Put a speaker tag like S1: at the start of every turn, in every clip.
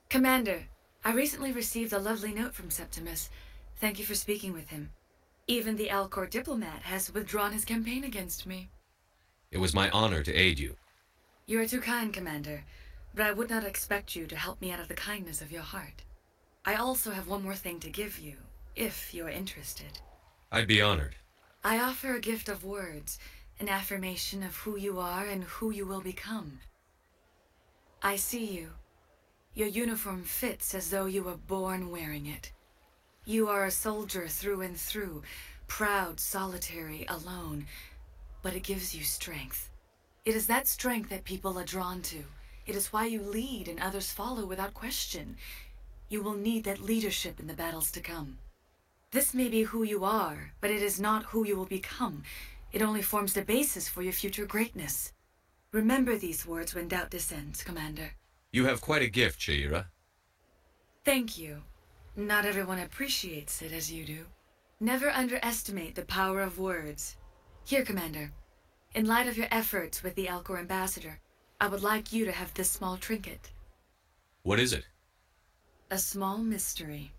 S1: Commander, I recently received a lovely note from Septimus. Thank you for speaking with him. Even the Alcor diplomat has withdrawn his campaign against me.
S2: It was my honor to aid you.
S1: You are too kind, Commander, but I would not expect you to help me out of the kindness of your heart. I also have one more thing to give you, if you are interested.
S2: I'd be honored.
S1: I offer a gift of words, an affirmation of who you are and who you will become. I see you. Your uniform fits as though you were born wearing it. You are a soldier through and through, proud, solitary, alone, but it gives you strength. It is that strength that people are drawn to. It is why you lead and others follow without question. You will need that leadership in the battles to come. This may be who you are, but it is not who you will become. It only forms the basis for your future greatness. Remember these words when doubt descends, Commander.
S2: You have quite a gift, Sha'ira.
S1: Thank you. Not everyone appreciates it as you do. Never underestimate the power of words. Here, Commander. In light of your efforts with the Alcor ambassador, I would like you to have this small trinket.
S2: What is it?
S1: A small mystery.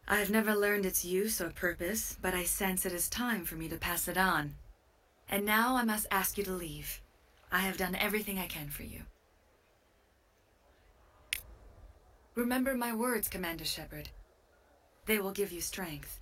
S1: I have never learned its use or purpose, but I sense it is time for me to pass it on. And now I must ask you to leave. I have done everything I can for you. Remember my words, Commander Shepard. They will give you strength.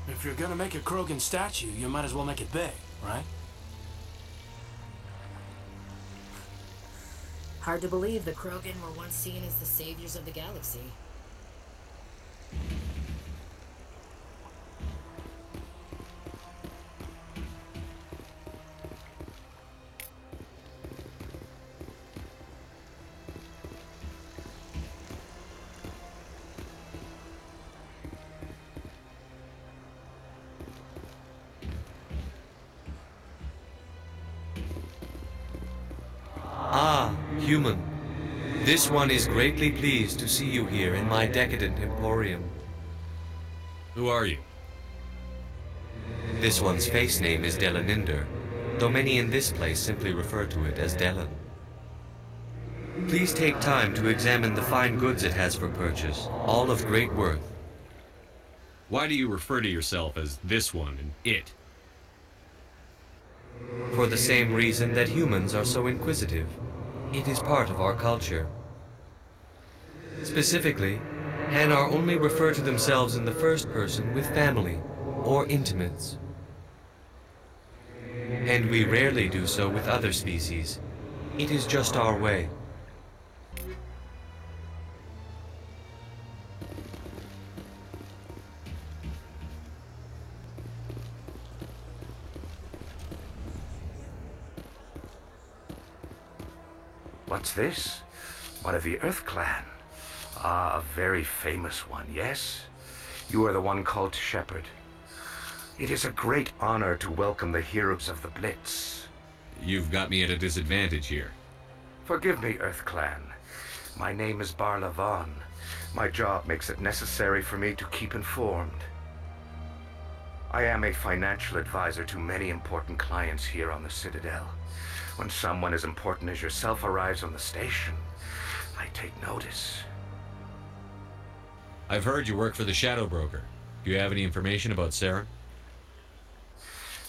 S3: If you're gonna make a Krogan statue, you might as well make it big, right?
S4: Hard to believe the Krogan were once seen as the saviors of the galaxy.
S2: Ah, human. This one is greatly pleased to see you here in my decadent emporium. Who are you? This one's face name is Delaninder, though many in this place simply refer to it as Delan. Please take time to examine the fine goods it has for purchase, all of great worth.
S5: Why do you refer to yourself as this one and it?
S2: For the same reason that humans are so inquisitive. It is part of our culture. Specifically, Hanar only refer to themselves in the first person with family or intimates. And we rarely do so with other species. It is just our way.
S6: What's this? One of the Earth Clan. Ah, a very famous one, yes? You are the one called Shepard. It is a great honor to welcome the heroes of the Blitz.
S5: You've got me at a disadvantage here.
S6: Forgive me, Earth Clan. My name is Barla Vaughn. My job makes it necessary for me to keep informed. I am a financial advisor to many important clients here on the Citadel. When someone as important as yourself arrives on the station, I take notice.
S5: I've heard you work for the Shadow Broker. Do you have any information about Saren?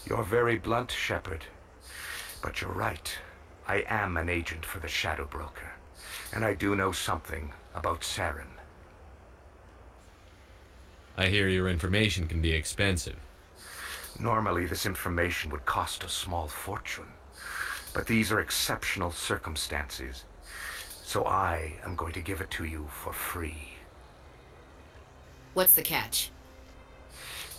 S6: You're very blunt, Shepard. But you're right. I am an agent for the Shadow Broker. And I do know something about Saren.
S5: I hear your information can be expensive.
S6: Normally, this information would cost a small fortune. But these are exceptional circumstances. So I am going to give it to you for free.
S4: What's the catch?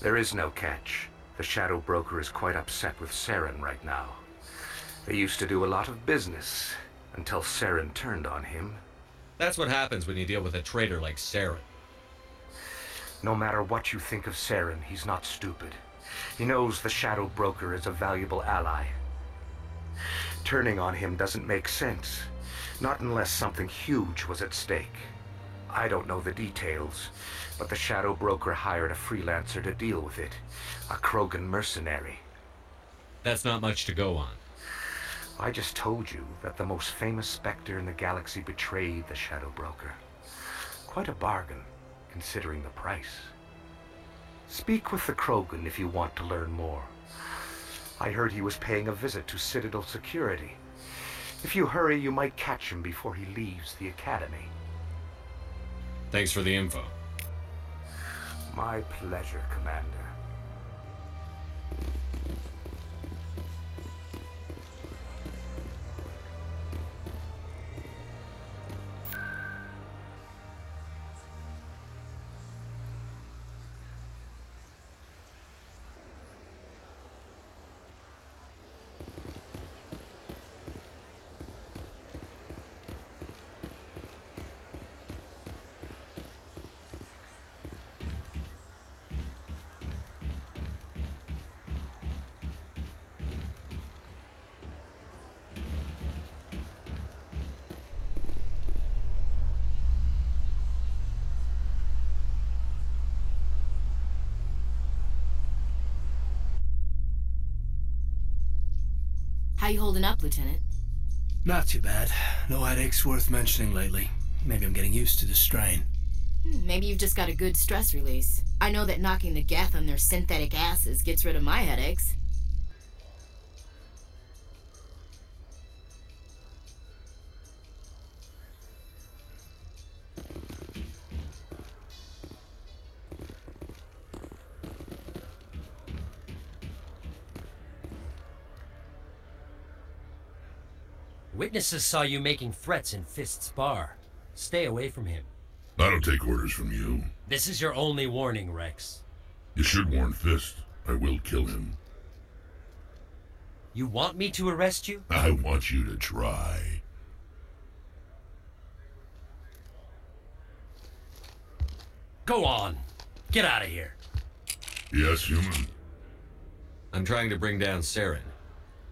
S6: There is no catch. The Shadow Broker is quite upset with Saren right now. They used to do a lot of business until Saren turned on him.
S5: That's what happens when you deal with a traitor like Saren.
S6: No matter what you think of Saren, he's not stupid. He knows the Shadow Broker is a valuable ally. Turning on him doesn't make sense. Not unless something huge was at stake. I don't know the details, but the Shadow Broker hired a freelancer to deal with it. A Krogan mercenary.
S5: That's not much to go on.
S6: I just told you that the most famous Spectre in the galaxy betrayed the Shadow Broker. Quite a bargain, considering the price. Speak with the Krogan if you want to learn more. I heard he was paying a visit to Citadel security. If you hurry, you might catch him before he leaves the Academy.
S5: Thanks for the info.
S6: My pleasure, Commander.
S4: How you holding up, Lieutenant?
S3: Not too bad. No headaches worth mentioning lately. Maybe I'm getting used to the strain.
S4: Maybe you've just got a good stress release. I know that knocking the Geth on their synthetic asses gets rid of my headaches.
S7: Witnesses saw you making threats in Fist's bar. Stay away from him.
S8: I don't take orders from you.
S7: This is your only warning, Rex.
S8: You should warn Fist. I will kill him.
S7: You want me to arrest you?
S8: I want you to try.
S7: Go on. Get out of here.
S8: Yes, human.
S5: I'm trying to bring down Saren.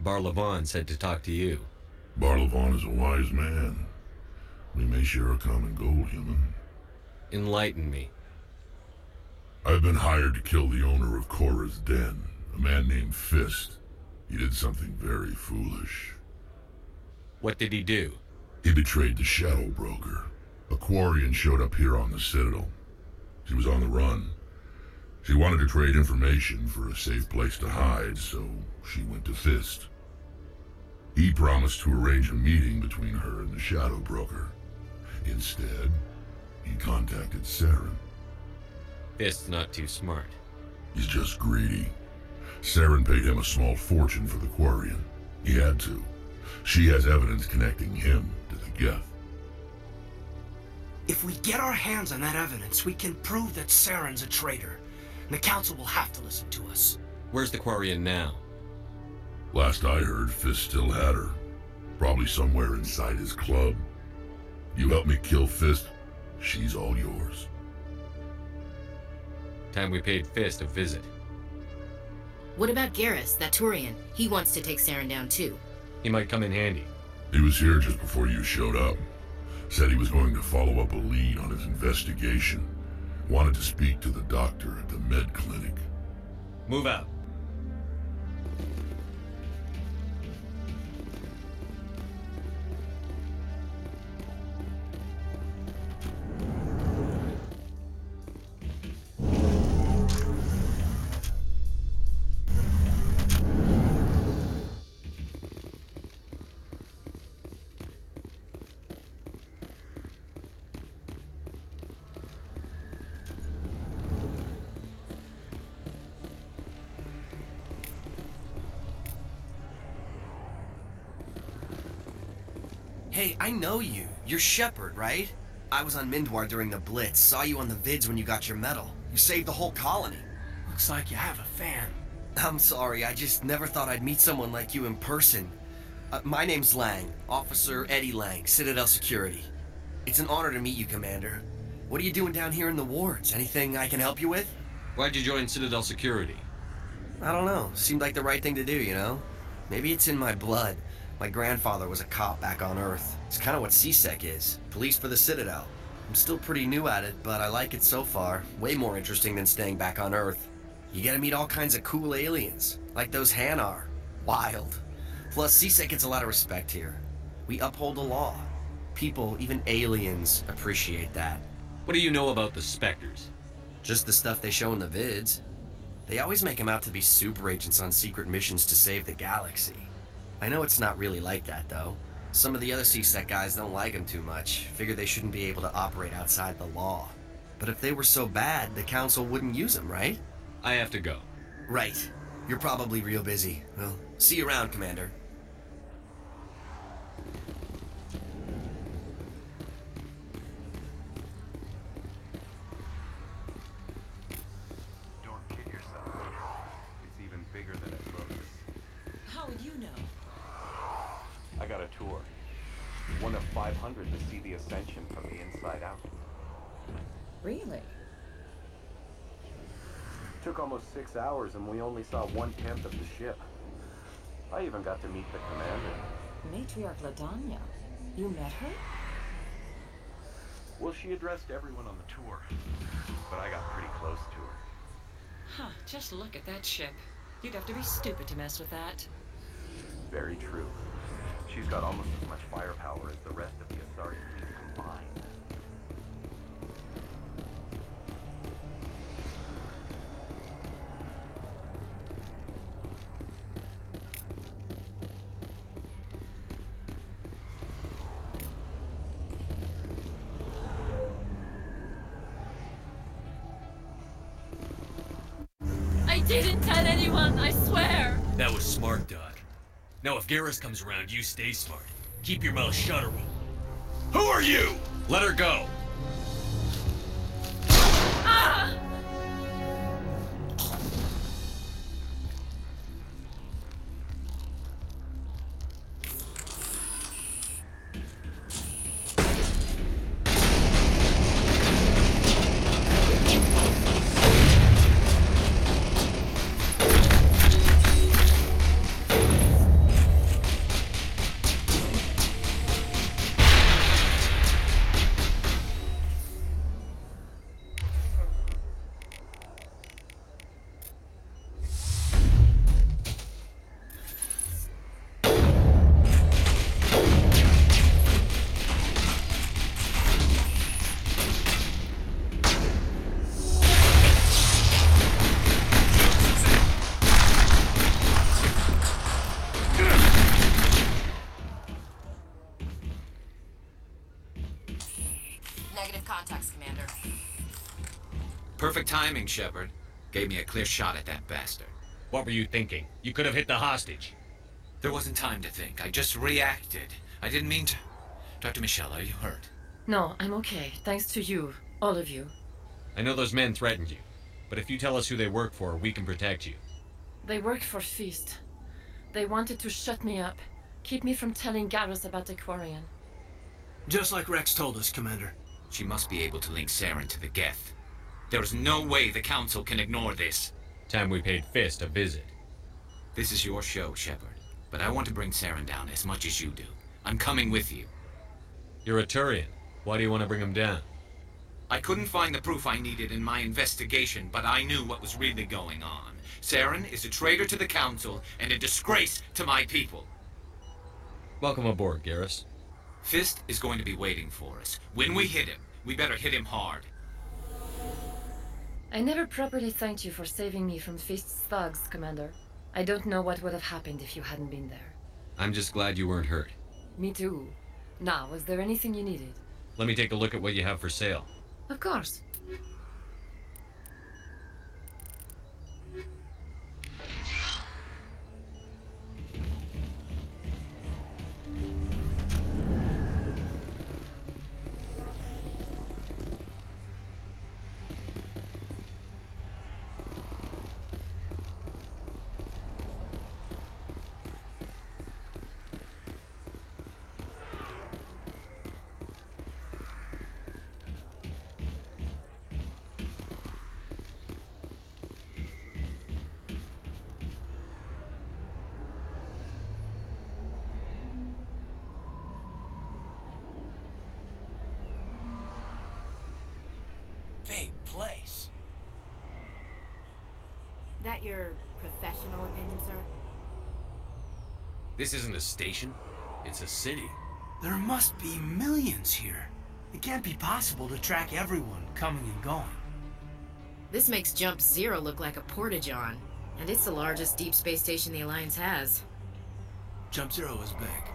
S5: Barlavon said to talk to you.
S8: Barlavon is a wise man. We may share a common goal, human.
S5: Enlighten me.
S8: I've been hired to kill the owner of Korra's den, a man named Fist. He did something very foolish.
S5: What did he do?
S8: He betrayed the Shadow Broker. A Quarian showed up here on the Citadel. She was on the run. She wanted to trade information for a safe place to hide, so she went to Fist. He promised to arrange a meeting between her and the Shadow Broker. Instead, he contacted Saren.
S5: Fist's not too smart.
S8: He's just greedy. Saren paid him a small fortune for the Quarian. He had to. She has evidence connecting him to the Geth.
S3: If we get our hands on that evidence, we can prove that Saren's a traitor. And the Council will have to listen to us.
S5: Where's the Quarian now?
S8: Last I heard, Fist still had her. Probably somewhere inside his club. You help me kill Fist, she's all yours.
S5: Time we paid Fist a visit.
S4: What about Garrus, that Turian? He wants to take Saren down too.
S5: He might come in handy.
S8: He was here just before you showed up. Said he was going to follow up a lead on his investigation. Wanted to speak to the doctor at the med clinic.
S5: Move out.
S9: Hey, I know you. You're Shepard, right? I was on Mindwar during the Blitz. Saw you on the vids when you got your medal. You saved the whole colony.
S3: Looks like you have a fan.
S9: I'm sorry, I just never thought I'd meet someone like you in person. My name's Lang, Officer Eddie Lang, Citadel Security. It's an honor to meet you, Commander. What are you doing down here in the wards? Anything I can help you with?
S5: Why'd you join Citadel Security?
S9: I don't know. Seemed like the right thing to do, you know? Maybe it's in my blood. My grandfather was a cop back on Earth. It's kind of what CSEC is. Police for the Citadel. I'm still pretty new at it, but I like it so far. Way more interesting than staying back on Earth. You get to meet all kinds of cool aliens, like those Hanar. Wild. Plus, CSEC gets a lot of respect here. We uphold the law. People, even aliens, appreciate that.
S5: What do you know about the Spectres?
S9: Just the stuff they show in the vids. They always make them out to be super agents on secret missions to save the galaxy. I know it's not really like that, though. Some of the other CSEC guys don't like them too much. Figure they shouldn't be able to operate outside the law. But if they were so bad, the Council wouldn't use them, right?
S5: I have to go.
S9: Right. You're probably real busy. Well, see you around, Commander.
S6: Don't kid yourself. It's even bigger than it looks.
S1: How would you know?
S6: I got a tour. One of 500 to see the Ascension from the inside out.
S1: Really?
S6: Took almost 6 hours and we only saw 1/10 of the ship. I even got to meet the commander.
S1: Matriarch Ladanya. You met her?
S6: Well, she addressed everyone on the tour, but I got pretty close to her.
S10: Huh, just look at that ship. You'd have to be stupid to mess with that.
S6: Very true. She's got almost as much firepower as the rest of the Asari fleet combined.
S10: I didn't tell anyone, I swear!
S11: That was smart, Doc. Now if Garrus comes around, you stay smart. Keep your mouth shut or we'll... Who are you?
S5: Let her go!
S10: Ah!
S4: Negative contacts, Commander.
S12: Perfect timing, Shepard. Gave me a clear shot at that bastard.
S5: What were you thinking? You could have hit the hostage.
S12: There wasn't time to think. I just reacted. I didn't mean to... Dr. Michelle, are you hurt?
S10: No, I'm okay. Thanks to you. All of you.
S5: I know those men threatened you, but if you tell us who they work for, we can protect you.
S10: They work for Feast. They wanted to shut me up. Keep me from telling Garrus about the Quarian.
S3: Just like Rex told us, Commander.
S12: She must be able to link Saren to the Geth. There's no way the Council can ignore this.
S5: Time we paid Fist a visit.
S12: This is your show, Shepard. But I want to bring Saren down as much as you do. I'm coming with you.
S5: You're a Turian. Why do you want to bring him down?
S12: I couldn't find the proof I needed in my investigation, but I knew what was really going on. Saren is a traitor to the Council and a disgrace to my people.
S5: Welcome aboard, Garrus.
S12: Fist is going to be waiting for us. When we hit him, we better hit him hard.
S10: I never properly thanked you for saving me from Fist's thugs, Commander. I don't know what would have happened if you hadn't been there.
S5: I'm just glad you weren't hurt.
S10: Me too. Now, was there anything you needed?
S5: Let me take a look at what you have for sale.
S10: Of course.
S3: great place.
S4: That your professional opinion, sir?
S11: This isn't a station. It's a city.
S3: There must be millions here. It can't be possible to track everyone coming and going.
S4: This makes Jump Zero look like a porta-john, and it's the largest deep space station the Alliance has.
S3: Jump Zero is big,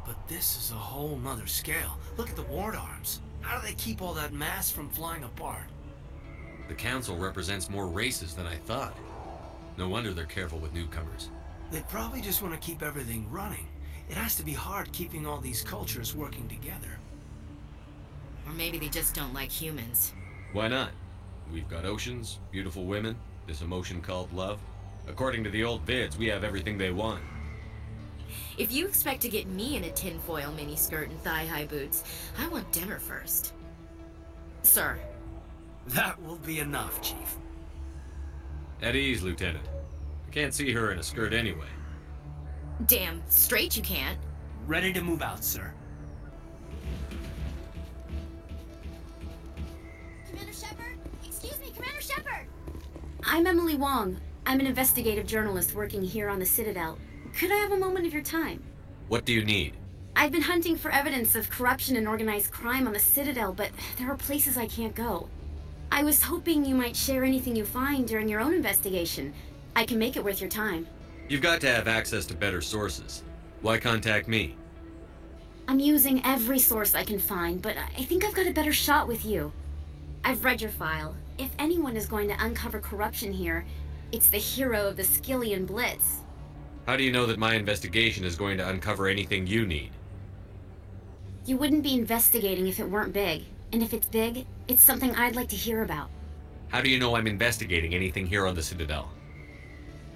S3: but this is a whole nother scale. Look at the ward arms. How do they keep all that mass from flying apart?
S11: The Council represents more races than I thought. No wonder they're careful with newcomers.
S3: They probably just want to keep everything running. It has to be hard keeping all these cultures working together.
S4: Or maybe they just don't like humans.
S11: Why not? We've got oceans, beautiful women, this emotion called love. According to the old vids, we have everything they want.
S4: If you expect to get me in a tinfoil miniskirt and thigh-high boots, I want dinner first. Sir.
S3: That will be enough, Chief.
S11: At ease, Lieutenant. I can't see her in a skirt anyway.
S4: Damn straight you can't.
S3: Ready to move out, sir.
S13: Commander Shepard? Excuse me, Commander Shepard!
S14: I'm Emily Wong. I'm an investigative journalist working here on the Citadel. Could I have a moment of your time?
S11: What do you need?
S14: I've been hunting for evidence of corruption and organized crime on the Citadel, but there are places I can't go. I was hoping you might share anything you find during your own investigation. I can make it worth your time.
S11: You've got to have access to better sources. Why contact me?
S14: I'm using every source I can find, but I think I've got a better shot with you. I've read your file. If anyone is going to uncover corruption here, it's the hero of the Skillian Blitz.
S11: How do you know that my investigation is going to uncover anything you need?
S14: You wouldn't be investigating if it weren't big. And if it's big, it's something I'd like to hear about.
S11: How do you know I'm investigating anything here on the Citadel?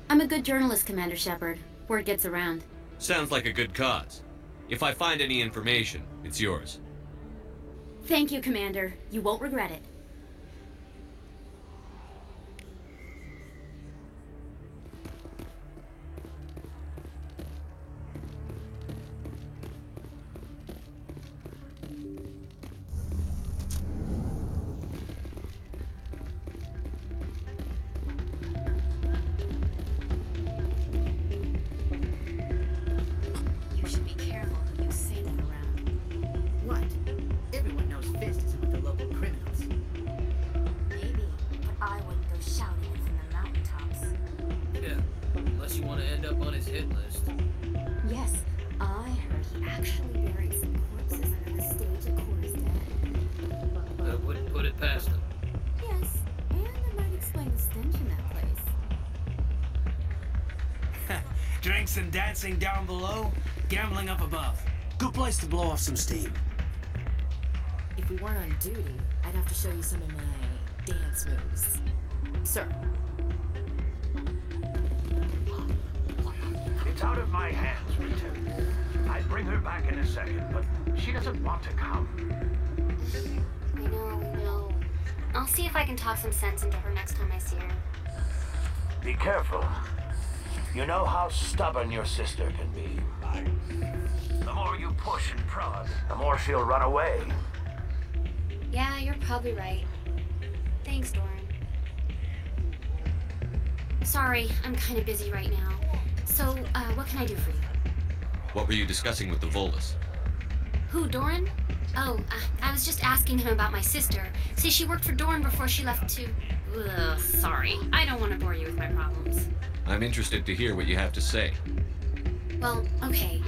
S14: I'm a good journalist, Commander Shepard. Word gets around.
S11: Sounds like a good cause. If I find any information, it's yours.
S14: Thank you, Commander. You won't regret it.
S3: Drinks and dancing down below, gambling up above. Good place to blow off some steam.
S4: If we weren't on duty, I'd have to show you some of my dance moves. Sir.
S6: It's out of my hands, Lieutenant. I'd bring her back in a second, but she doesn't want to come.
S13: I know. I'll see if I can talk some sense into her next time I see her.
S6: Be careful. You know how stubborn your sister can be. The more you push and prod, the more she'll run away.
S13: Yeah, you're probably right. Thanks, Doran. Sorry, I'm kind of busy right now. So, what can I do for you?
S11: What were you discussing with the Volus?
S13: Who, Doran? Oh, I was just asking him about my sister. See, she worked for Doran before she left to... Ugh, sorry. I don't want to bore you with my problems.
S11: I'm interested to hear what you have to say.
S13: Well, okay.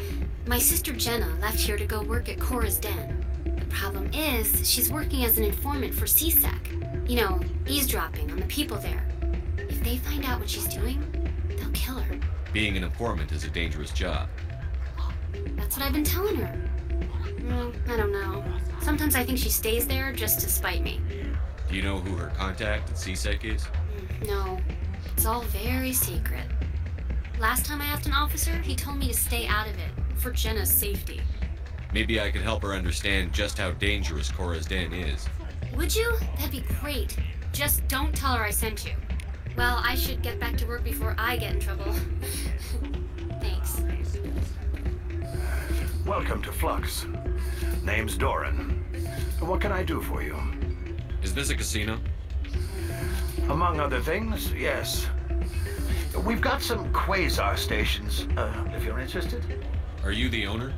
S13: My sister Jenna left here to go work at Cora's Den. The problem is, she's working as an informant for CSEC. You know, eavesdropping on the people there. If they find out what she's doing, they'll kill her.
S11: Being an informant is a dangerous job.
S13: That's what I've been telling her. Well, I don't know. Sometimes I think she stays there just to spite me.
S11: Do you know who her contact at CSEC is?
S13: No. It's all very secret. Last time I asked an officer, he told me to stay out of it, for Jenna's safety.
S11: Maybe I could help her understand just how dangerous Cora's Den is.
S13: Would you? That'd be great. Just don't tell her I sent you. Well, I should get back to work before I get in trouble. Thanks.
S6: Welcome to Flux. Name's Doran. What can I do for you?
S11: Is this a casino?
S6: Among other things, yes. We've got some quasar stations, if you're interested.
S5: Are you the owner?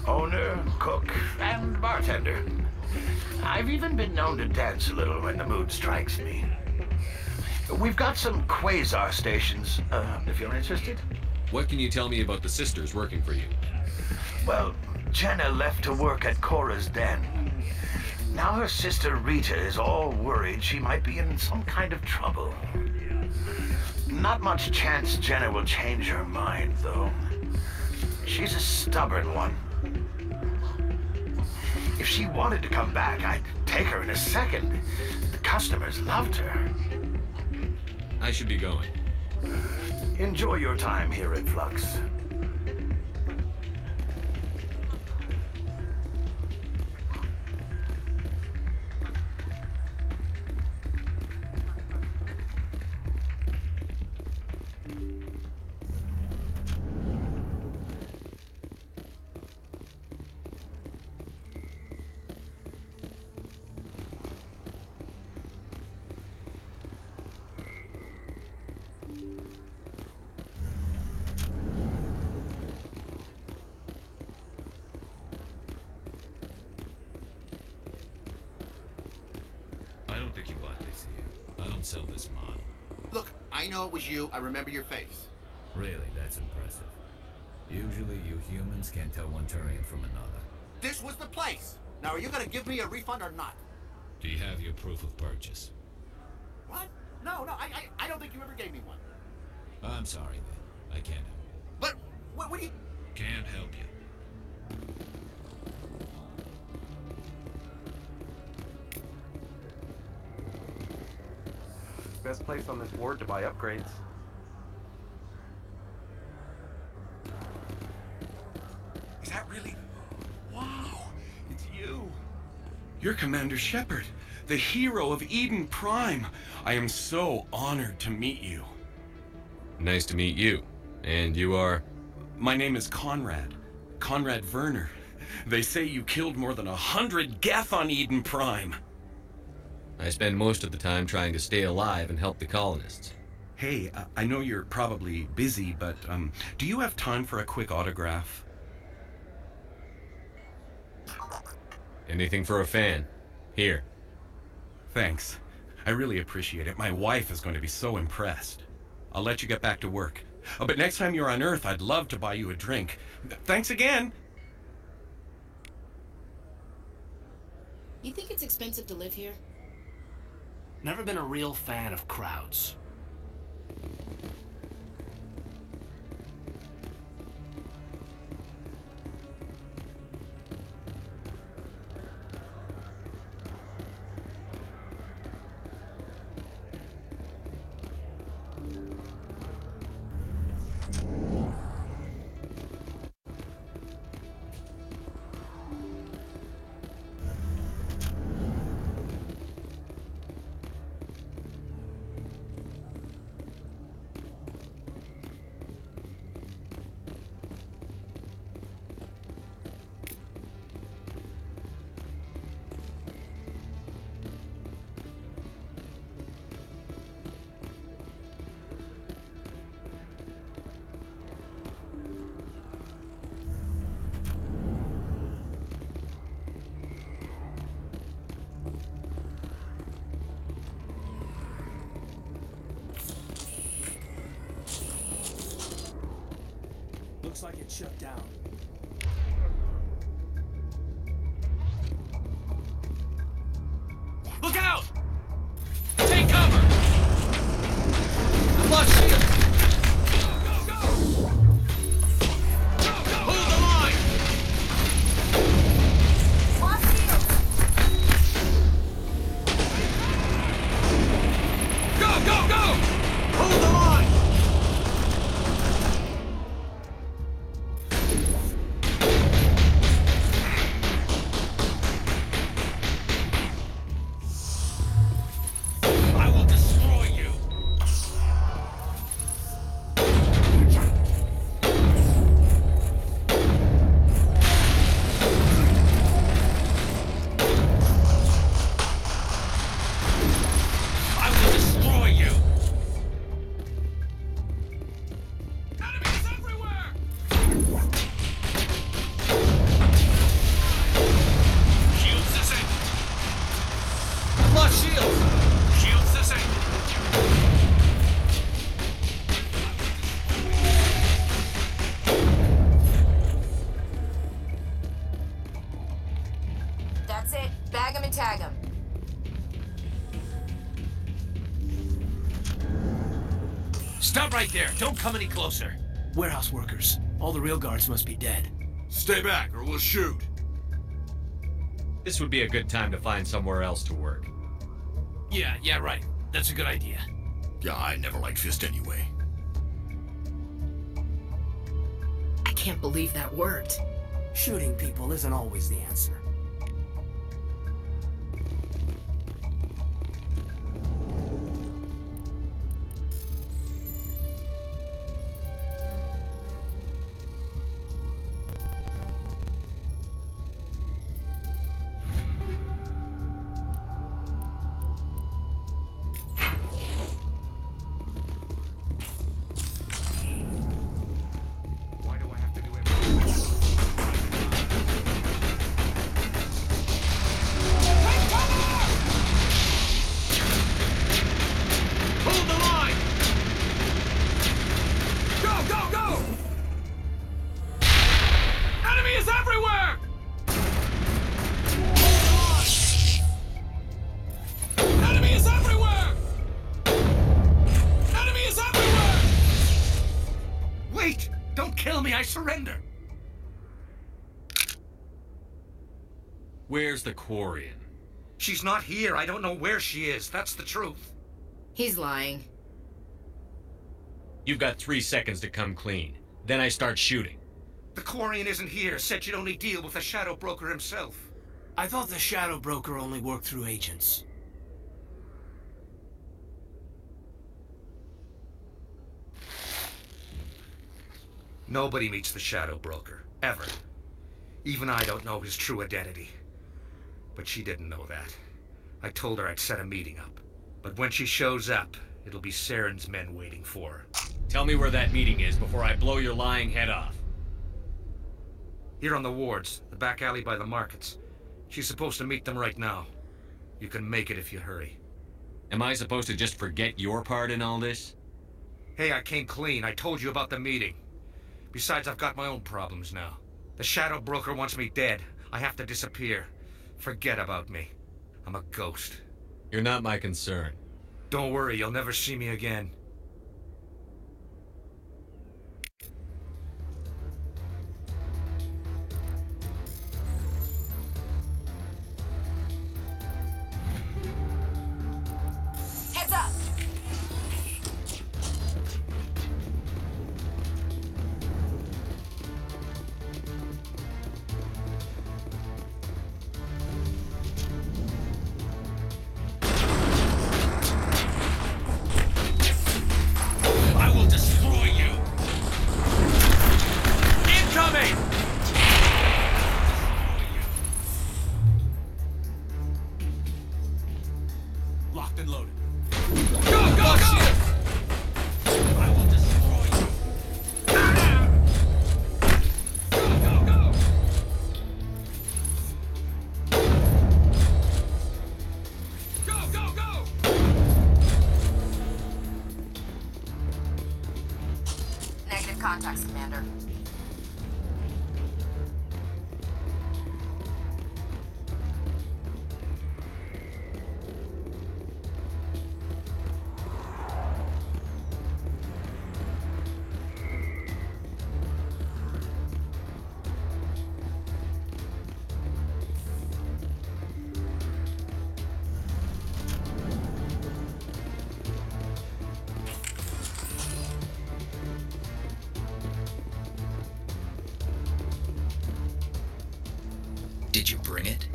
S6: Owner, cook, and bartender. I've even been known to dance a little when the mood strikes me. We've got some quasar stations, if you're interested.
S5: What can you tell me about the sisters working for you?
S6: Well, Jenna left to work at Cora's den. Now her sister Rita is all worried she might be in some kind of trouble. Not much chance Jenna will change her mind, though. She's a stubborn one. If she wanted to come back, I'd take her in a second. The customers loved her.
S5: I should be going.
S6: Enjoy your time here at Flux.
S15: Sell this model.
S16: Look, I know it was you. I remember your face.
S15: Really, that's impressive. Usually you humans can't tell one Turian from another.
S16: This was the place. Now, are you gonna give me a refund or not?
S15: Do you have your proof of purchase?
S16: What? No, I don't think you ever gave me one.
S15: I'm sorry, then. I can't help you.
S16: But, what do you...
S15: Can't help you.
S17: Best place on this ward to buy upgrades.
S12: Is that really... Wow, it's you. You're Commander Shepard, the hero of Eden Prime. I am so honored to meet you.
S5: Nice to meet you. And you are?
S12: My name is Conrad. Conrad Werner. They say you killed more than 100 Geth on Eden Prime.
S5: I spend most of the time trying to stay alive and help the colonists.
S12: Hey, I know you're probably busy, but do you have time for a quick autograph?
S5: Anything for a fan. Here.
S12: Thanks. I really appreciate it. My wife is going to be so impressed. I'll let you get back to work. But next time you're on Earth, I'd love to buy you a drink. Thanks again!
S4: You think it's expensive to live here?
S9: Never been a real fan of crowds.
S3: Looks like it's shut down.
S12: Look out! Take cover! Flush shield! Hold the line! Go, go, go! Hold the line!
S3: Stop right there. Don't come any closer. Warehouse workers. All the real guards must be dead.
S12: Stay back or we'll shoot.
S11: This would be a good time to find somewhere else to work.
S3: Yeah, right. That's a good idea.
S12: Yeah, I never liked Fist anyway.
S4: I can't believe that worked.
S9: Shooting people isn't always the answer.
S6: I surrender.
S11: Where's the Quarian?
S6: She's not here. I don't know where she is. That's the truth.
S4: He's lying.
S11: You've got 3 seconds to come clean. Then I start shooting.
S6: The Quarian isn't here. Said you'd only deal with the Shadow Broker himself.
S3: I thought the Shadow Broker only worked through agents.
S6: Nobody meets the Shadow Broker, ever. Even I don't know his true identity. But she didn't know that. I told her I'd set a meeting up. But when she shows up, it'll be Saren's men waiting for her.
S11: Tell me where that meeting is before I blow your lying head off.
S6: Here on the wards, the back alley by the markets. She's supposed to meet them right now. You can make it if you hurry.
S11: Am I supposed to just forget your part in all this?
S6: Hey, I came clean. I told you about the meeting. Besides, I've got my own problems now. The Shadow Broker wants me dead. I have to disappear. Forget about me. I'm a ghost.
S11: You're not my concern.
S6: Don't worry, you'll never see me again.
S4: Heads up!
S18: Contacts, Commander.
S19: Did you bring it?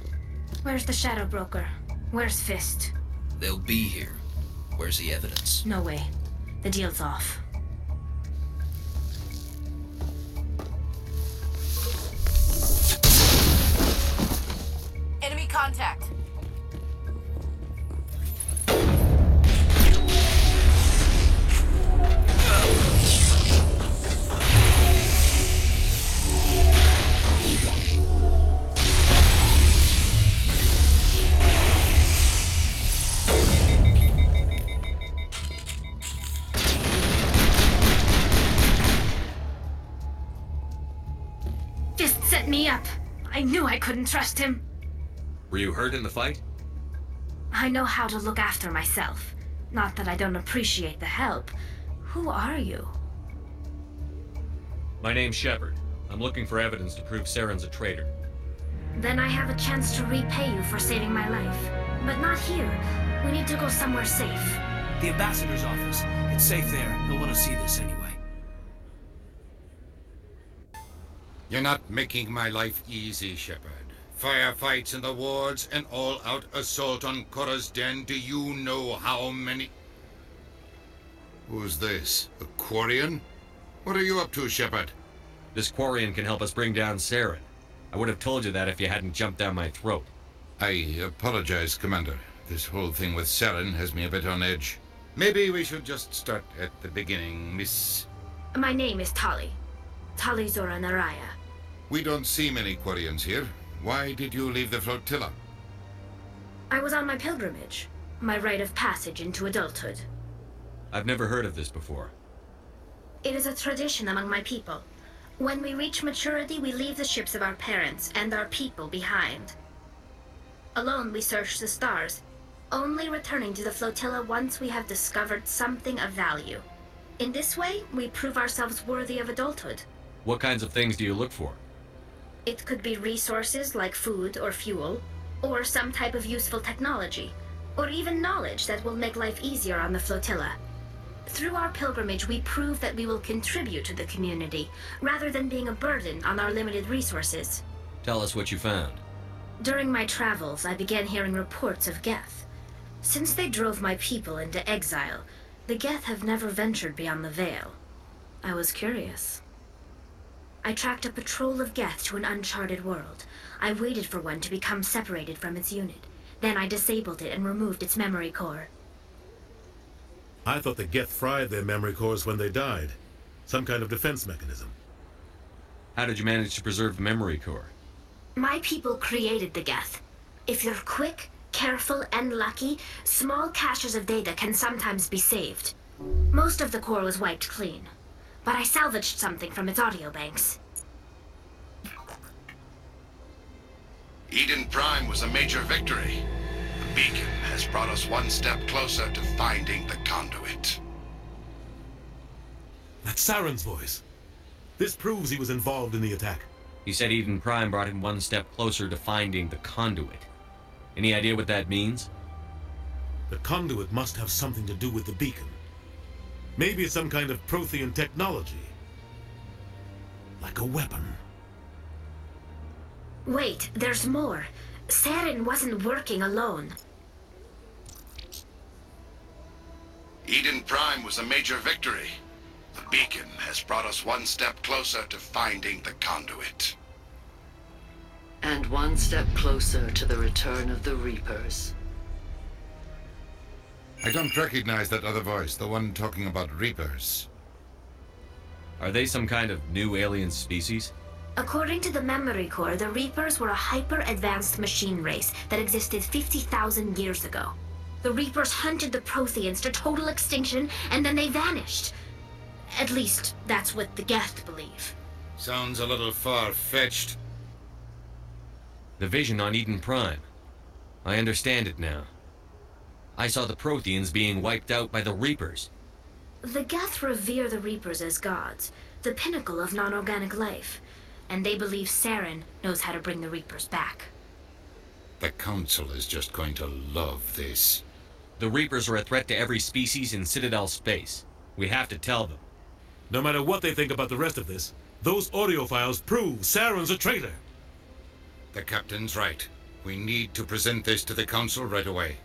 S14: Where's the Shadow Broker? Where's Fist?
S19: They'll be here. Where's the evidence?
S14: No way. The deal's off.
S18: Enemy contact.
S14: Set me up. I knew I couldn't trust him.
S11: Were you hurt in the fight?
S14: I know how to look after myself. Not that I don't appreciate the help. Who are you?
S11: My name's Shepard. I'm looking for evidence to prove Saren's a traitor.
S14: Then I have a chance to repay you for saving my life. But not here. We need to go somewhere safe.
S3: The ambassador's office. It's safe there. He'll want to see this anyway.
S20: You're not making my life easy, Shepard. Firefights in the wards, an all-out assault on Korra's den. Do you know how many... Who's this? A Quarian? What are you up to, Shepard?
S11: This Quarian can help us bring down Saren. I would have told you that if you hadn't jumped down my throat.
S20: I apologize, Commander. This whole thing with Saren has me a bit on edge. Maybe we should just start at the beginning, Miss...
S14: My name is Tali'Zorah Rayya.
S20: We don't see many Quarians here. Why did you leave the flotilla?
S14: I was on my pilgrimage. My rite of passage into adulthood.
S11: I've never heard of this before.
S14: It is a tradition among my people. When we reach maturity, we leave the ships of our parents and our people behind. Alone, we search the stars, only returning to the flotilla once we have discovered something of value. In this way, we prove ourselves worthy of adulthood.
S11: What kinds of things do you look for?
S14: It could be resources like food or fuel, or some type of useful technology, or even knowledge that will make life easier on the flotilla. Through our pilgrimage, we prove that we will contribute to the community, rather than being a burden on our limited resources.
S11: Tell us what you found.
S14: During my travels, I began hearing reports of Geth. Since they drove my people into exile, the Geth have never ventured beyond the Veil. I was curious. I tracked a patrol of Geth to an uncharted world. I waited for one to become separated from its unit. Then I disabled it and removed its memory core.
S21: I thought the Geth fried their memory cores when they died. Some kind of defense mechanism.
S11: How did you manage to preserve the memory core?
S14: My people created the Geth. If you're quick, careful, and lucky, small caches of data can sometimes be saved. Most of the core was wiped clean, but I salvaged something from its audio banks.
S22: Eden Prime was a major victory. The beacon has brought us one step closer to finding the conduit.
S21: That's Saren's voice. This proves he was involved in the attack.
S11: He said Eden Prime brought him one step closer to finding the conduit. Any idea what that means?
S21: The conduit must have something to do with the beacon. Maybe it's some kind of Prothean technology. Like a weapon.
S14: Wait, there's more. Saren wasn't working alone.
S22: Eden Prime was a major victory. The beacon has brought us one step closer to finding the conduit.
S23: And one step closer to the return of the Reapers.
S20: I don't recognize that other voice, the one talking about Reapers.
S11: Are they some kind of new alien species?
S14: According to the memory core, the Reapers were a hyper-advanced machine race that existed 50,000 years ago. The Reapers hunted the Protheans to total extinction, and then they vanished. At least, that's what the Geth believe.
S20: Sounds a little far-fetched.
S11: The vision on Eden Prime. I understand it now. I saw the Protheans being wiped out by the Reapers.
S14: The Geth revere the Reapers as gods, the pinnacle of non-organic life, and they believe Saren knows how to bring the Reapers back.
S20: The Council is just going to love this.
S11: The Reapers are a threat to every species in Citadel space. We have to tell them.
S21: No matter what they think about the rest of this, those audio files prove Saren's a traitor.
S20: The Captain's right. We need to present this to the Council right away.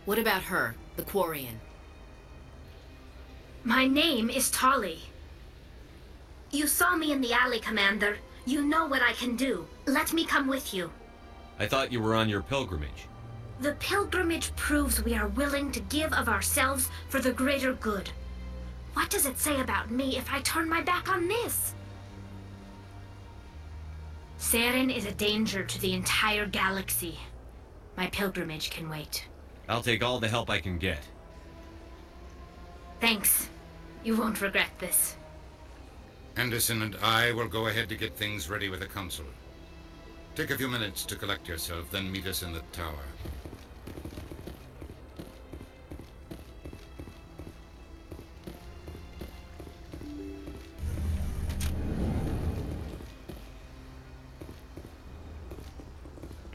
S4: What about her, the Quarian?
S14: My name is Tali. You saw me in the alley, Commander. You know what I can do. Let me come with you.
S11: I thought you were on your pilgrimage.
S14: The pilgrimage proves we are willing to give of ourselves for the greater good. What does it say about me if I turn my back on this? Saren is a danger to the entire galaxy. My pilgrimage can wait.
S11: I'll take all the help I can get.
S14: Thanks. You won't regret this.
S20: Anderson and I will go ahead to get things ready with the Council. Take a few minutes to collect yourself, then meet us in the tower.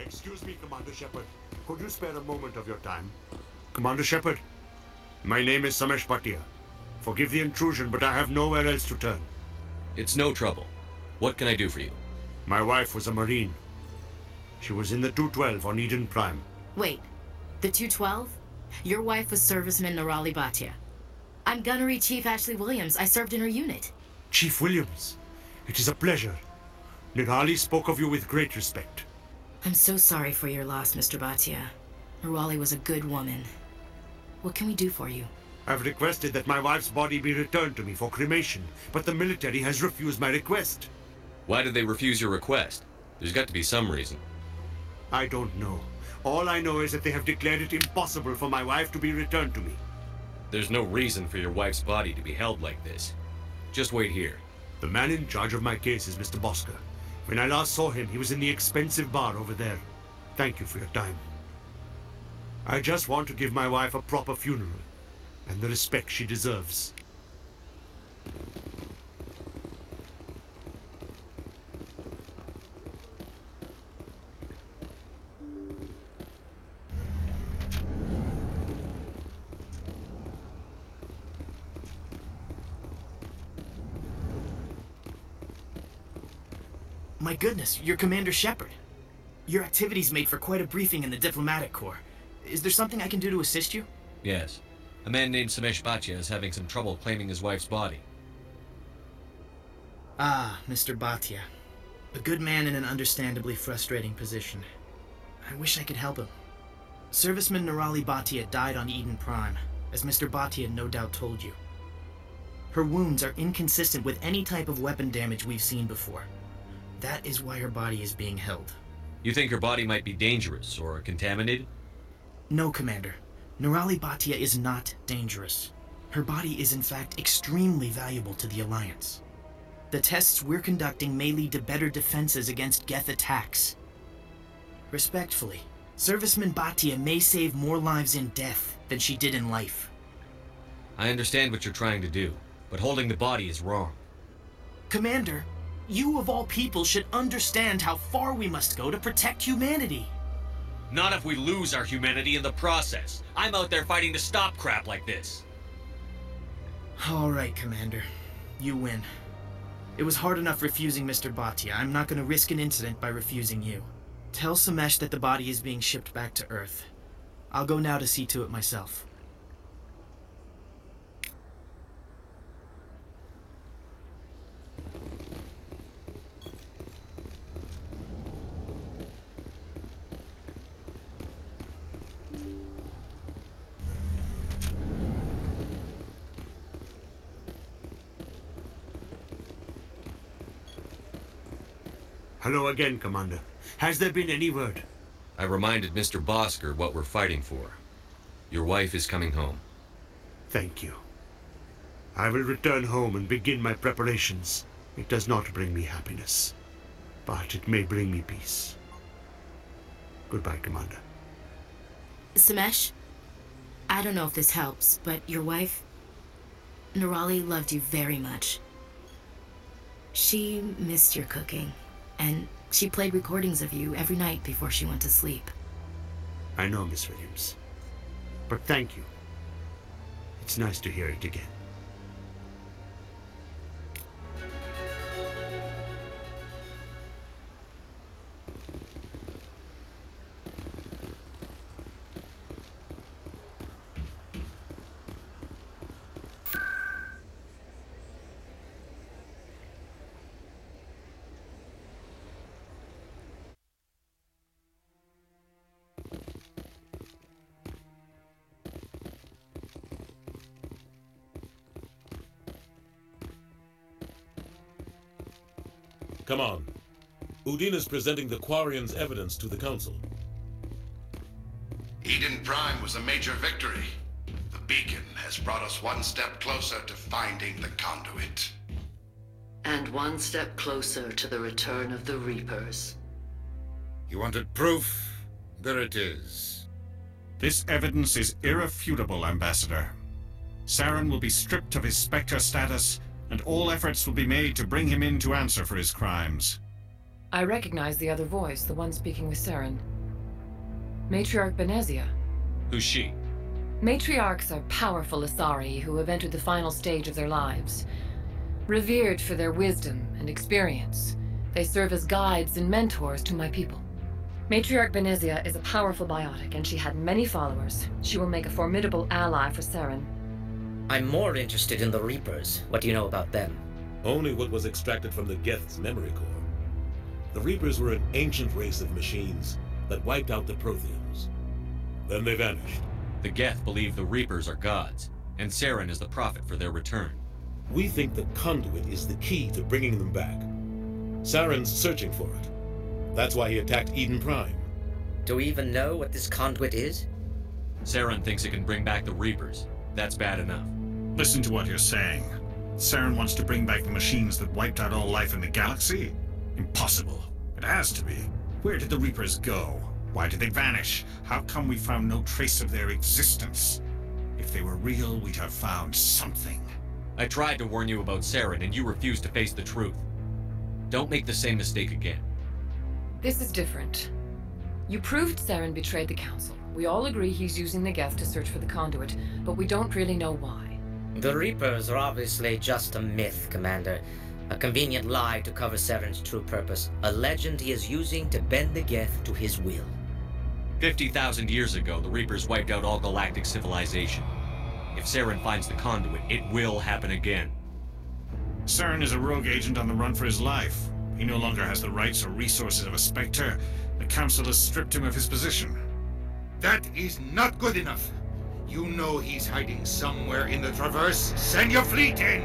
S2: Excuse me, Commander Shepard. Could you spare a moment of your time? Commander Shepard, my name is Samesh Bhatia. Forgive the intrusion, but I have nowhere else to turn.
S11: It's no trouble. What can I do for you?
S2: My wife was a Marine. She was in the 212 on Eden Prime.
S4: Wait, the 212? Your wife was Serviceman Nirali Bhatia. I'm Gunnery Chief Ashley Williams. I served in her unit.
S2: Chief Williams, it is a pleasure. Nirali spoke of you with great respect.
S4: I'm so sorry for your loss, Mr. Bhatia. Nirali was a good woman. What can we do for you?
S2: I've requested that my wife's body be returned to me for cremation, but the military has refused my request.
S11: Why did they refuse your request? There's got to be some reason.
S2: I don't know. All I know is that they have declared it impossible for my wife to be returned to me.
S11: There's no reason for your wife's body to be held like this. Just wait here.
S2: The man in charge of my case is Mr. Bosker. When I last saw him, he was in the expensive bar over there. Thank you for your time. I just want to give my wife a proper funeral, and the respect she deserves.
S7: My goodness, you're Commander Shepard. Your activities made for quite a briefing in the Diplomatic Corps. Is there something I can do to assist you?
S11: Yes. A man named Samesh Bhatia is having some trouble claiming his wife's body.
S7: Ah, Mr. Bhatia. A good man in an understandably frustrating position. I wish I could help him. Serviceman Nirali Bhatia died on Eden Prime, as Mr. Bhatia no doubt told you. Her wounds are inconsistent with any type of weapon damage we've seen before. That is why her body is being held.
S11: You think her body might be dangerous or contaminated?
S7: No, Commander. Nirali Bhatia is not dangerous. Her body is in fact extremely valuable to the Alliance. The tests we're conducting may lead to better defenses against Geth attacks. Respectfully, Serviceman Bhatia may save more lives in death than she did in life.
S11: I understand what you're trying to do, but holding the body is wrong.
S7: Commander, you of all people should understand how far we must go to protect humanity.
S11: Not if we lose our humanity in the process. I'm out there fighting to stop crap like this.
S7: All right, Commander. You win. It was hard enough refusing Mr. Bhatia. I'm not going to risk an incident by refusing you. Tell Samesh that the body is being shipped back to Earth. I'll go now to see to it myself.
S2: Hello again, Commander. Has there been any word?
S11: I reminded Mr. Bosker what we're fighting for. Your wife is coming home.
S2: Thank you. I will return home and begin my preparations. It does not bring me happiness, but it may bring me peace. Goodbye, Commander.
S4: Samesh, I don't know if this helps, but your wife, Nirali, loved you very much. She missed your cooking, and she played recordings of you every night before she went to sleep.
S2: I know, Miss Williams. But thank you. It's nice to hear it again.
S21: Come on. Udin is presenting the Quarians' evidence to the Council.
S22: Eden Prime was a major victory. The beacon has brought us one step closer to finding the conduit.
S23: And one step closer to the return of the Reapers.
S20: You wanted proof? There it is.
S8: This evidence is irrefutable, Ambassador. Saren will be stripped of his Spectre status, and all efforts will be made to bring him in to answer for his crimes.
S10: I recognize the other voice, the one speaking with Saren. Matriarch Benezia.
S5: Who's she?
S10: Matriarchs are powerful Asari who have entered the final stage of their lives. Revered for their wisdom and experience, they serve as guides and mentors to my people. Matriarch Benezia is a powerful biotic, and she had many followers. She will make a formidable ally for Saren.
S1: I'm more interested in the Reapers. What do you know about them?
S21: Only what was extracted from the Geth's memory core. The Reapers were an ancient race of machines that wiped out the Protheans. Then they vanished.
S11: The Geth believe the Reapers are gods, and Saren is the prophet for their return.
S21: We think the conduit is the key to bringing them back. Saren's searching for it. That's why he attacked Eden Prime.
S1: Do we even know what this conduit is?
S11: Saren thinks it can bring back the Reapers. That's bad enough.
S8: Listen to what you're saying. Saren wants to bring back the machines that wiped out all life in the galaxy? Impossible. It has to be. Where did the Reapers go? Why did they vanish? How come we found no trace of their existence? If they were real, we'd have found something.
S11: I tried to warn you about Saren, and you refused to face the truth. Don't make the same mistake again.
S10: This is different. You proved Saren betrayed the Council. We all agree he's using the Geth to search for the conduit, but we don't really know why.
S1: The Reapers are obviously just a myth, Commander. A convenient lie to cover Saren's true purpose. A legend he is using to bend the Geth to his will.
S11: 50,000 years ago, the Reapers wiped out all galactic civilization. If Saren finds the conduit, it will happen again.
S8: Saren is a rogue agent on the run for his life. He no longer has the rights or resources of a Spectre. The Council has stripped him of his position.
S20: That is not good enough. You know he's hiding somewhere in the Traverse. Send your fleet in!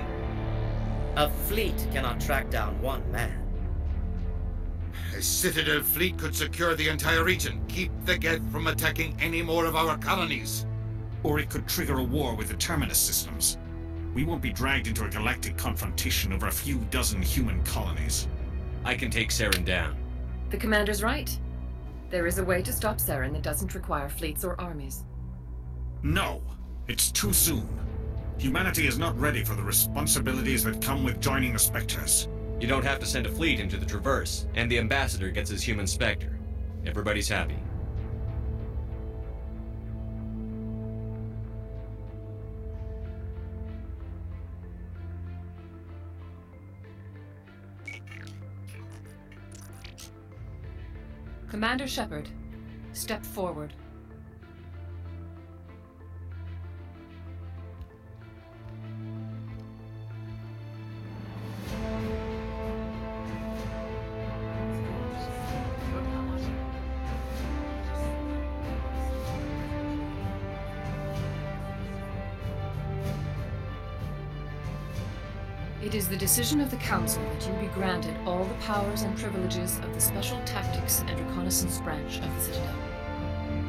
S1: A fleet cannot track down one man.
S20: A Citadel fleet could secure the entire region, keep the Geth from attacking any more of our colonies.
S8: Or it could trigger a war with the Terminus systems. We won't be dragged into a galactic confrontation over a few dozen human colonies.
S11: I can take Saren down.
S10: The Commander's right. There is a way to stop Saren that doesn't require fleets or armies.
S8: No! It's too soon. Humanity is not ready for the responsibilities that come with joining the Spectres.
S11: You don't have to send a fleet into the Traverse, and the Ambassador gets his Human Spectre. Everybody's happy.
S10: Commander Shepard, step forward. It is the decision of the Council that you be granted all the powers and privileges of the Special Tactics and Reconnaissance branch of the Citadel.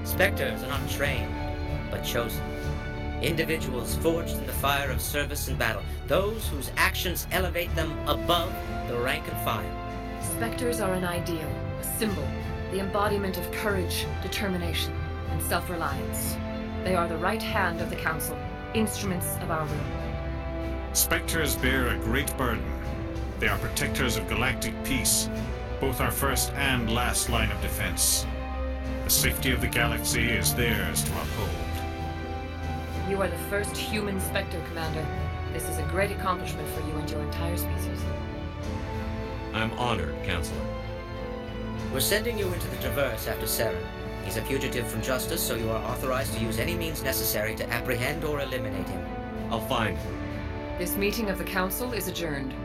S1: Spectres are not trained, but chosen. Individuals forged in the fire of service and battle. Those whose actions elevate them above the rank and file.
S10: Spectres are an ideal, a symbol, the embodiment of courage, determination, and self-reliance. They are the right hand of the Council, instruments of our will.
S8: Spectres bear a great burden. They are protectors of galactic peace, both our first and last line of defense. The safety of the galaxy is theirs to uphold.
S10: You are the first human Spectre, Commander. This is a great accomplishment for you and your entire species.
S11: I'm honored, Counselor.
S1: We're sending you into the Traverse after Saren. He's a fugitive from justice, so you are authorized to use any means necessary to apprehend or eliminate him.
S11: I'll find him.
S10: This meeting of the Council is adjourned.